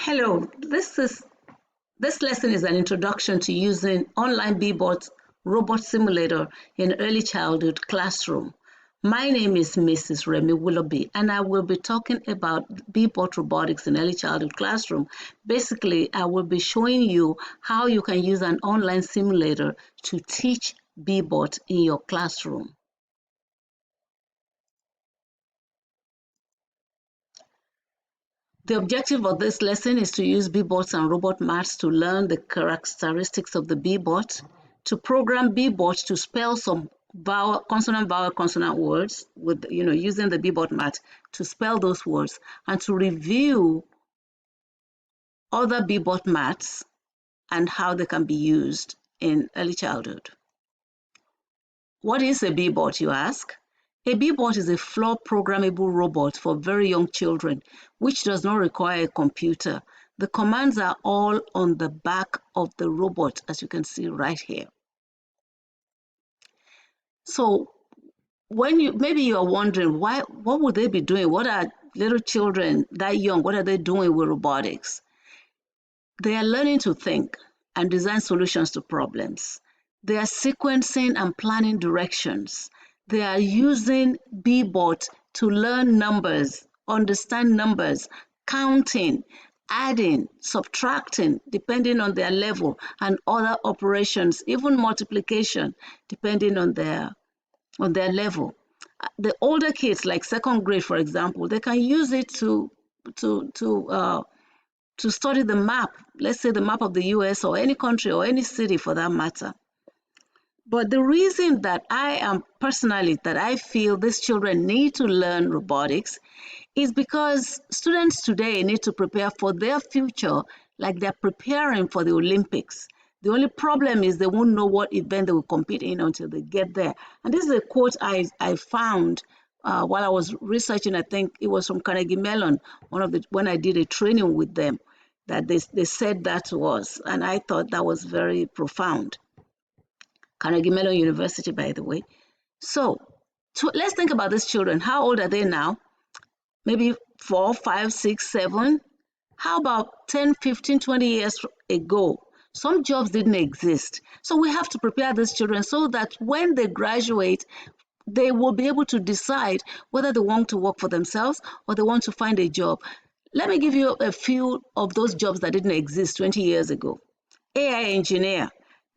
Hello, this lesson is an introduction to using online BeeBot robot simulator in early childhood classroom. My name is Mrs. Remy Willoughby, and I will be talking about BeeBot robotics in early childhood classroom. Basically, I will be showing you how you can use an online simulator to teach BeeBot in your classroom. The objective of this lesson is to use BeeBots and robot maths to learn the characteristics of the BeeBot, to program BeeBot to spell some vowel, consonant words with, using the BeeBot math to spell those words, and to review other BeeBot maths and how they can be used in early childhood. What is a BeeBot, you ask? A BeeBot is a floor programmable robot for very young children, which does not require a computer. The commands are all on the back of the robot, as you can see right here. So maybe you are wondering, what would they be doing? What are little children that young, what are they doing with robotics? They are learning to think and design solutions to problems. They are sequencing and planning directions. They are using BeeBot to learn numbers, understand numbers, counting, adding, subtracting, depending on their level, and other operations, even multiplication, depending on their level. The older kids, like second grade, for example, they can use it to study the map, let's say the map of the US or any country or any city for that matter. But the reason that I feel these children need to learn robotics is because students today need to prepare for their future like they're preparing for the Olympics. The only problem is they won't know what event they will compete in until they get there. And this is a quote I found while I was researching. I think it was from Carnegie Mellon, when I did a training with them, that they said that to us. And I thought that was very profound. Carnegie Mellon University, by the way. So let's think about these children. How old are they now? Maybe 4, 5, 6, 7. How about 10, 15, 20 years ago? Some jobs didn't exist. So we have to prepare these children so that when they graduate, they will be able to decide whether they want to work for themselves or they want to find a job. Let me give you a few of those jobs that didn't exist 20 years ago. AI engineer,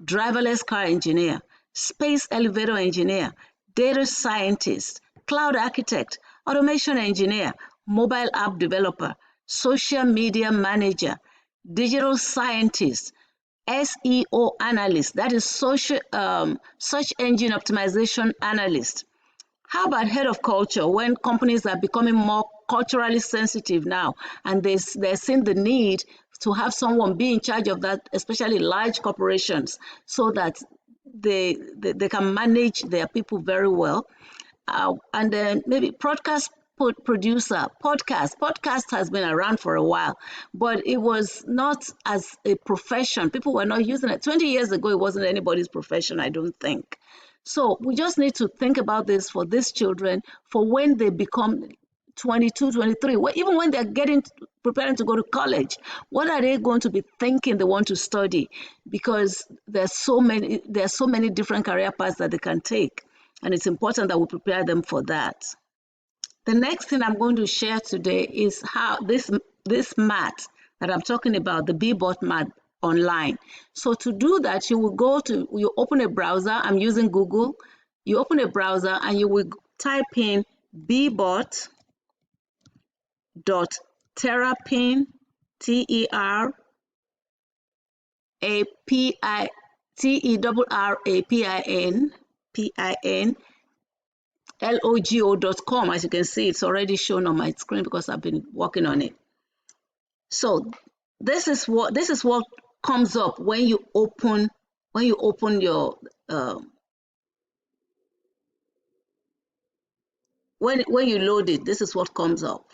driverless car engineer, space elevator engineer, data scientist, cloud architect, automation engineer, mobile app developer, social media manager, digital scientist, SEO analyst, that is search engine optimization analyst. How about head of culture, when companies are becoming more culturally sensitive now and they're seeing the need to have someone be in charge of that, especially large corporations, so that they can manage their people very well. And then maybe producer. Podcast has been around for a while, but it was not as a profession. People were not using it. 20 years ago, it wasn't anybody's profession, I don't think. So we just need to think about this for these children, for when they become 22, 23, even when they're preparing to go to college. What are they going to be thinking they want to study? Because there's so many different career paths that they can take, and it's important that we prepare them for that. The next thing I'm going to share today is how this math that I'm talking about, the BeeBot math online. So to do that, you open a browser. I'm using Google. You open a browser and you will type in beebot.terrapin, TERRAPIN logo.com. As you can see, it's already shown on my screen because I've been working on it. So this is what comes up when you open your when you load it. This is what comes up.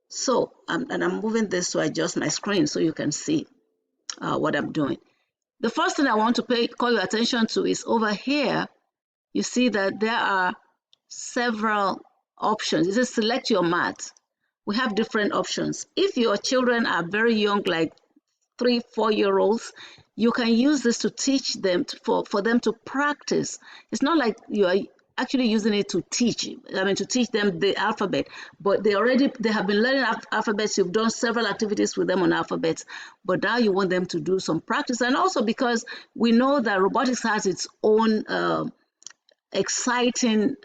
So I'm moving this to adjust my screen so you can see what I'm doing. The first thing I want to call your attention to is over here. You see that there are several options. It says select your math. we have different options. If your children are very young, like 3, 4 year olds, you can use this to teach them for them to practice. It's not like you are actually using it to teach. I mean, to teach them the alphabet, but they have been learning alphabets. You've done several activities with them on alphabets, but now you want them to do some practice. And also because we know that robotics has its own exciting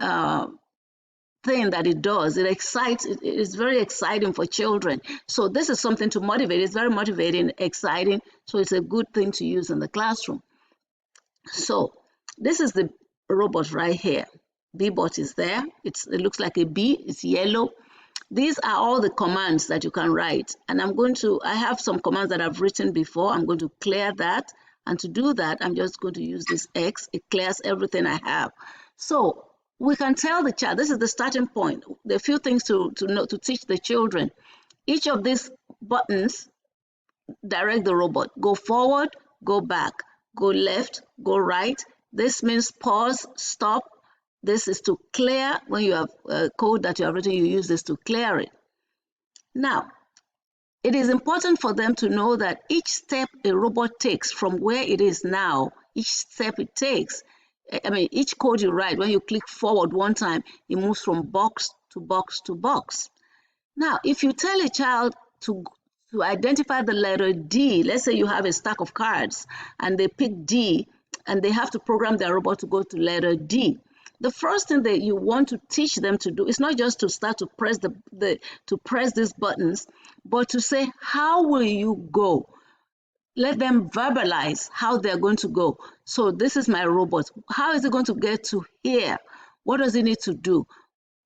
thing that it does. It excites. It is very exciting for children. So this is something to motivate. It's very motivating, exciting. So it's a good thing to use in the classroom. So this is the robot right here. BeeBot is there. It looks like a bee. It's yellow. These are all the commands that you can write. And I have some commands that I've written before. I'm going to clear that. And to do that, I'm just going to use this X. It clears everything I have. So we can tell the child, this is the starting point. There are a few things to know, to teach the children. Each of these buttons direct the robot. Go forward, go back, go left, go right. This means pause, stop. This is to clear. When you have code that you have written, you use this to clear it. Now, it is important for them to know that each step a robot takes from where it is now, each step it takes, I mean, each code you write, when you click forward one time, it moves from box to box to box. Now, if you tell a child to identify the letter D, let's say you have a stack of cards and they pick D and they have to program their robot to go to letter D. The first thing that you want to teach them to do is not just to start to press to press these buttons, but to say, how will you go? Let them verbalize how they're going to go. So this is my robot. How is it going to get to here? What does it need to do?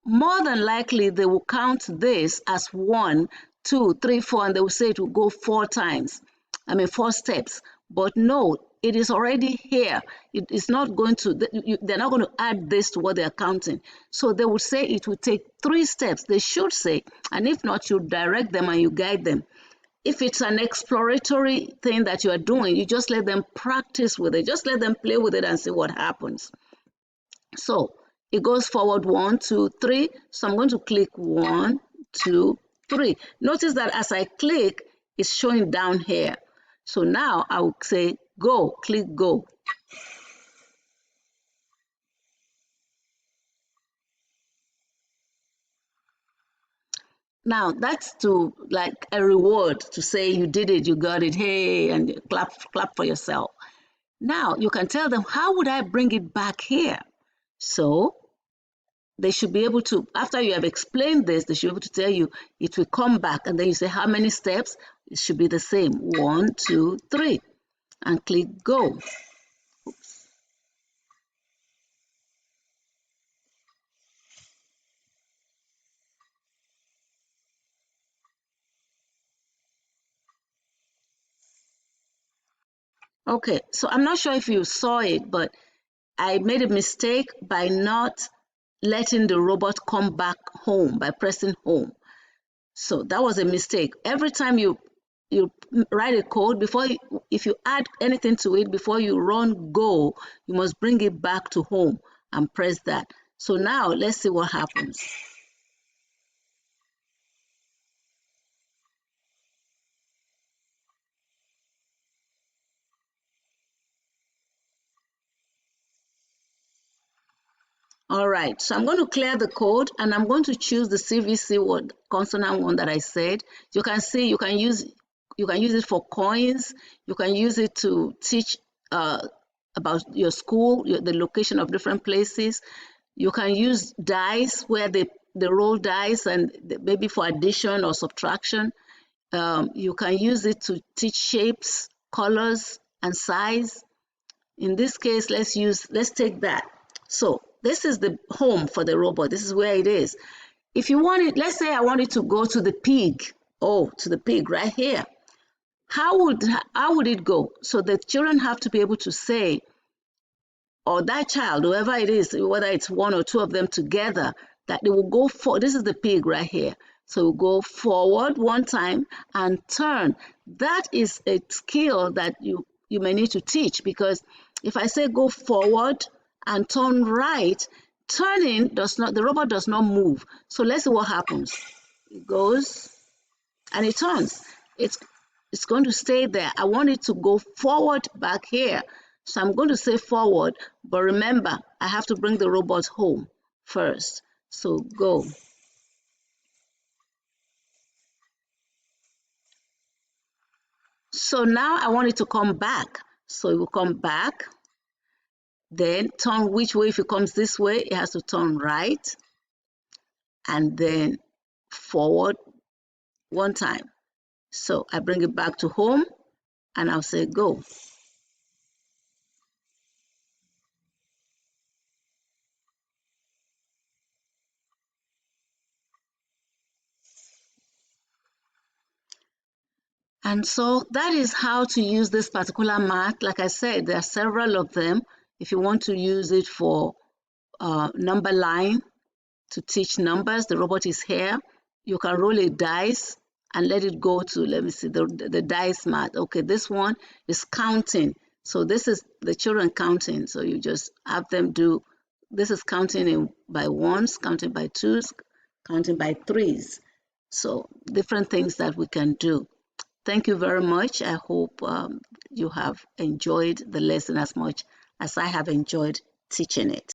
More than likely, they will count this as 1, 2, 3, 4, and they will say it will go 4 times. I mean, 4 steps. But no, it is already here. It is not going to, they're not going to add this to what they're counting. So they will say it will take 3 steps. They should say, and if not, you direct them and you guide them. If it's an exploratory thing that you are doing, you just let them practice with it. Just let them play with it and see what happens. So it goes forward 1, 2, 3. So I'm going to click 1, 2, 3. Notice that as I click, it's showing down here. So now I will say go, click go. Now that's to like a reward to say you did it, you got it, hey, and clap for yourself. Now you can tell them, how would I bring it back here? So they should be able to, after you have explained this, they should be able to tell you it will come back, and then you say how many steps. It should be the same, 1, 2, 3, and click go. Okay, so I'm not sure if you saw it, but I made a mistake by not letting the robot come back home by pressing home. So that was a mistake. Every time you write a code, if you add anything to it, before you run go, you must bring it back to home and press that. So now let's see what happens. All right, so I'm going to clear the code and I'm going to choose the CVC word, consonant one that I said. You can see you can use it for coins. You can use it to teach about your school, the location of different places. You can use dice where they roll dice and maybe for addition or subtraction. You can use it to teach shapes, colors, and size. In this case, let's take that. So this is the home for the robot. This is where it is. If you want it, let's say I want it to go to the pig. Oh, to the pig right here. How would it go? So the children have to be able to say, or that child, whoever it is, whether it's 1 or 2 of them together, that they will go for, this is the pig right here. So we'll go forward 1 time and turn. That is a skill that you may need to teach, because if I say go forward and turn right, turning the robot does not move. So let's see what happens. It goes and it turns. It's it's going to stay there. I want it to go forward back here. So I'm going to say forward, but remember, I have to bring the robot home first. So go. So now I want it to come back. So it will come back, then turn which way. If it comes this way, it has to turn right and then forward one time. So I bring it back to home and I'll say go. And so that is how to use this particular mat. Like I said, there are several of them. If you want to use it for number line to teach numbers, the robot is here. You can roll a dice and let it go to, let me see, the dice mat. Okay, this one is counting. So this is the children counting. So you just have them do, this is counting by ones, counting by twos, counting by threes. So different things that we can do. Thank you very much. I hope you have enjoyed the lesson as much as I have enjoyed teaching it.